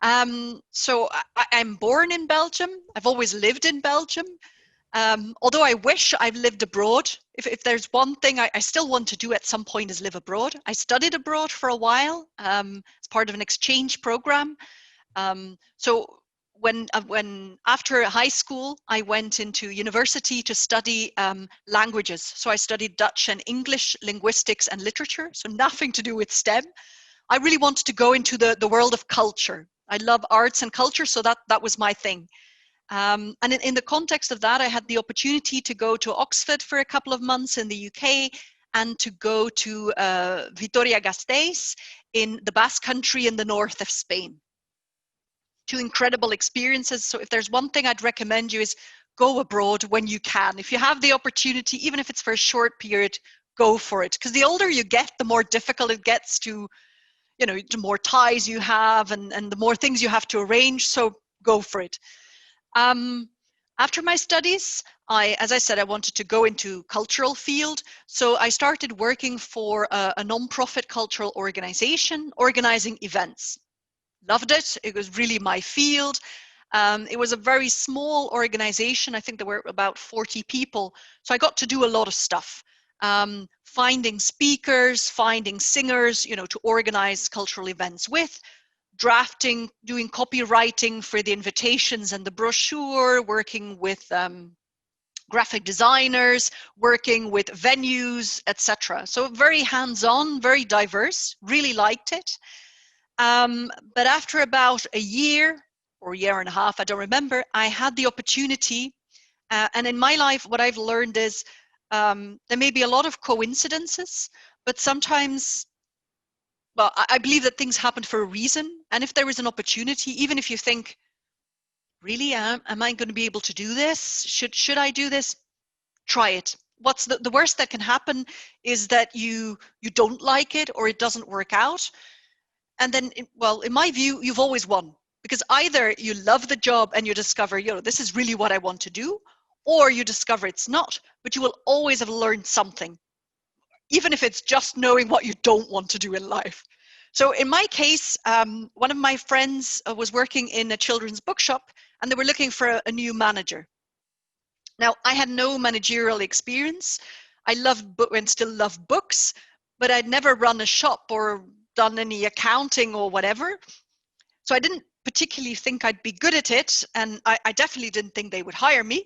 So I'm born in Belgium. I've always lived in Belgium. Although I wish I've lived abroad. If there's one thing I still want to do at some point is live abroad. I studied abroad for a while as part of an exchange program. So when after high school, I went into university to study languages. So I studied Dutch and English, linguistics and literature. So nothing to do with STEM. I really wanted to go into the world of culture. I love arts and culture, so that was my thing. And in the context of that, I had the opportunity to go to Oxford for a couple of months in the UK and to go to Vitoria-Gasteiz in the Basque Country in the north of Spain. Two incredible experiences. So if there's one thing I'd recommend you is go abroad when you can. If you have the opportunity, even if it's for a short period, go for it. Because the older you get, the more difficult it gets to, you know, the more ties you have and the more things you have to arrange. So go for it. After my studies, as I said, I wanted to go into cultural field. So I started working for a non-profit cultural organization, organizing events. Loved it. It was really my field. It was a very small organization. I think there were about 40 people. So I got to do a lot of stuff. Finding speakers, finding singers, you know, to organize cultural events with, drafting, doing copywriting for the invitations and the brochure, working with graphic designers, working with venues, etc. So very hands-on, very diverse, really liked it. But after about a year or a year and a half, I don't remember, I had the opportunity, and in my life, what I've learned is there may be a lot of coincidences, but sometimes, well, I believe that things happen for a reason. And if there is an opportunity, even if you think, really, am I going to be able to do this? Should I do this? Try it. What's the worst that can happen is that you don't like it or it doesn't work out. And then, well, in my view, you've always won. Because either you love the job and you discover, you know, this is really what I want to do, or you discover it's not, but you will always have learned something, even if it's just knowing what you don't want to do in life. So in my case, one of my friends was working in a children's bookshop and they were looking for a new manager. Now, I had no managerial experience. I loved and still love books, but I'd never run a shop or done any accounting or whatever. So I didn't particularly think I'd be good at it. And I definitely didn't think they would hire me.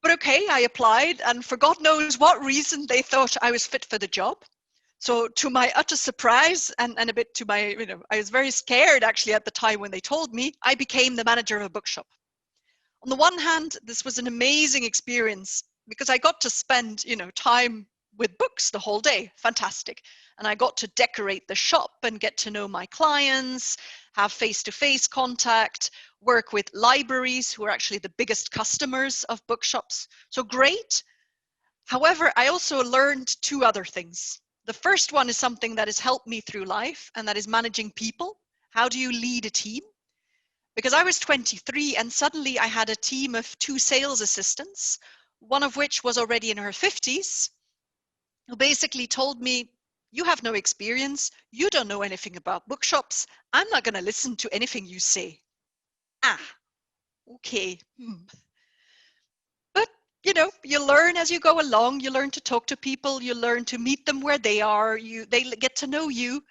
But okay, I applied, and for God knows what reason, they thought I was fit for the job. So to my utter surprise and a bit to my, you know, I was very scared actually at the time when they told me, I became the manager of a bookshop. On the one hand, this was an amazing experience because I got to spend, you know, time with books the whole day. Fantastic. And I got to decorate the shop and get to know my clients, have face-to-face contact, work with libraries who are actually the biggest customers of bookshops. So great. However, I also learned two other things. The first one is something that has helped me through life, and that is managing people. How do you lead a team? Because I was 23 and suddenly I had a team of 2 sales assistants, one of which was already in her 50s, who basically told me, you have no experience, you don't know anything about bookshops, I'm not going to listen to anything you say. Ah, okay. But, you know, you learn as you go along, you learn to talk to people, you learn to meet them where they are, they get to know you.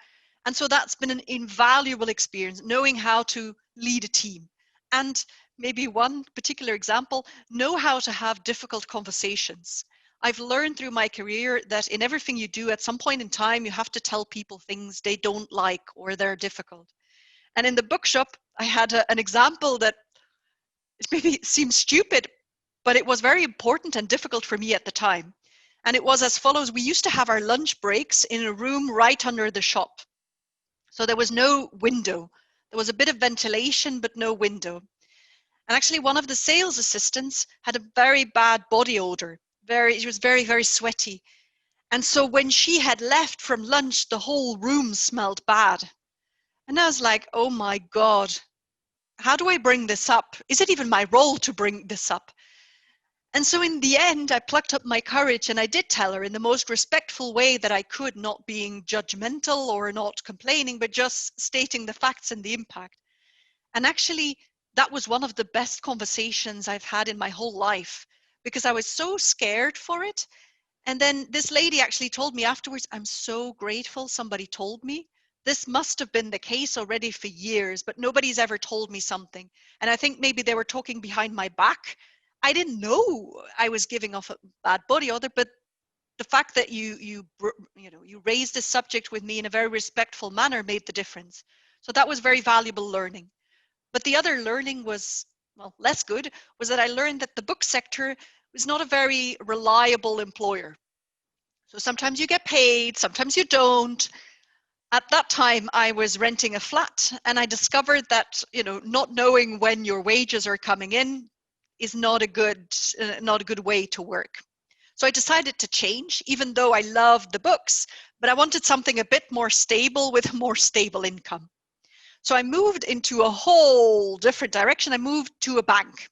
And so that's been an invaluable experience, knowing how to lead a team. And maybe one particular example, know how to have difficult conversations. I've learned through my career that in everything you do, at some point in time, you have to tell people things they don't like or they're difficult. And in the bookshop, I had an example that it maybe seems stupid, but it was very important and difficult for me at the time. And it was as follows. We used to have our lunch breaks in a room right under the shop. So there was no window. There was a bit of ventilation, but no window. And actually one of the sales assistants had a very bad body odor. She was very, very sweaty. And so when she had left from lunch, the whole room smelled bad. And I was like, oh my God, how do I bring this up? Is it even my role to bring this up? And so in the end, I plucked up my courage and I did tell her in the most respectful way that I could, not being judgmental or not complaining, but just stating the facts and the impact. And actually, that was one of the best conversations I've had in my whole life, because I was so scared for it. And then this lady actually told me afterwards, I'm so grateful somebody told me. This must have been the case already for years, but nobody's ever told me something. And I think maybe they were talking behind my back. I didn't know I was giving off a bad body odor, but the fact that you raised this subject with me in a very respectful manner made the difference. So that was very valuable learning. But the other learning was, well, less good, was that I learned that the book sector was not a very reliable employer. So sometimes you get paid, sometimes you don't. At that time, I was renting a flat, and I discovered that, not knowing when your wages are coming in is not a good way to work. So I decided to change, even though I loved the books, but I wanted something a bit more stable with more stable income. So I moved into a whole different direction. I moved to a bank.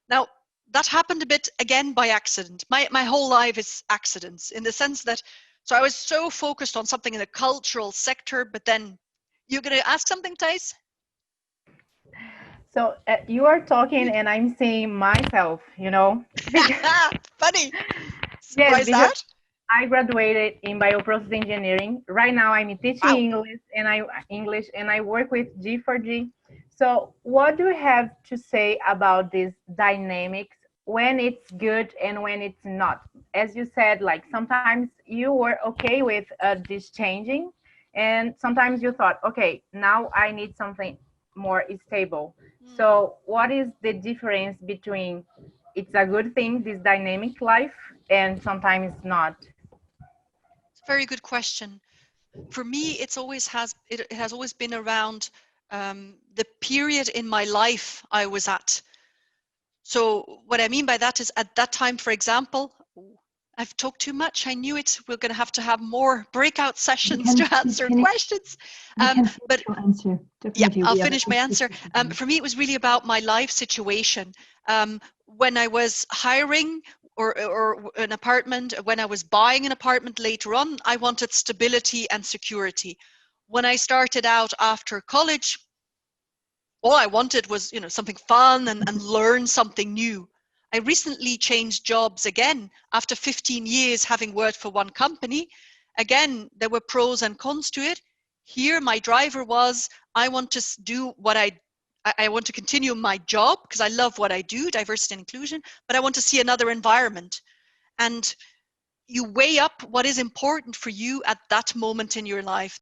Now, that happened a bit again by accident. My whole life is accidents, in the sense that, so I was so focused on something in the cultural sector, but then you're going to ask something, Thijs? So you are talking and I'm seeing myself, because, Funny. Why yes, is because that? I graduated in bioprocess engineering. Right now I'm Wow. teaching English and I work with G4G. So what do you have to say about this dynamics when it's good and when it's not? As you said, like sometimes you were okay with this changing, and sometimes you thought, okay, now I need something more stable. So what is the difference between it's a good thing, this dynamic life, and sometimes not? It's a very good question. For me, it has always been around the period in my life I was at. So what I mean by that is, at that time, for example, I've talked too much. I knew it. We're going to have more breakout sessions to You answer can questions. you can But finish your answer. yeah, Definitely, I'll we have finish a my strict answer. time. For me, it was really about my life situation. When I was hiring or an apartment, when I was buying an apartment later on, I wanted stability and security. When I started out after college, all I wanted was, something fun and learn something new. I recently changed jobs again after 15 years having worked for one company. Again, there were pros and cons to it. Here, my driver was, I want to do what I want to continue my job because I love what I do, diversity and inclusion, but I want to see another environment. And you weigh up what is important for you at that moment in your life.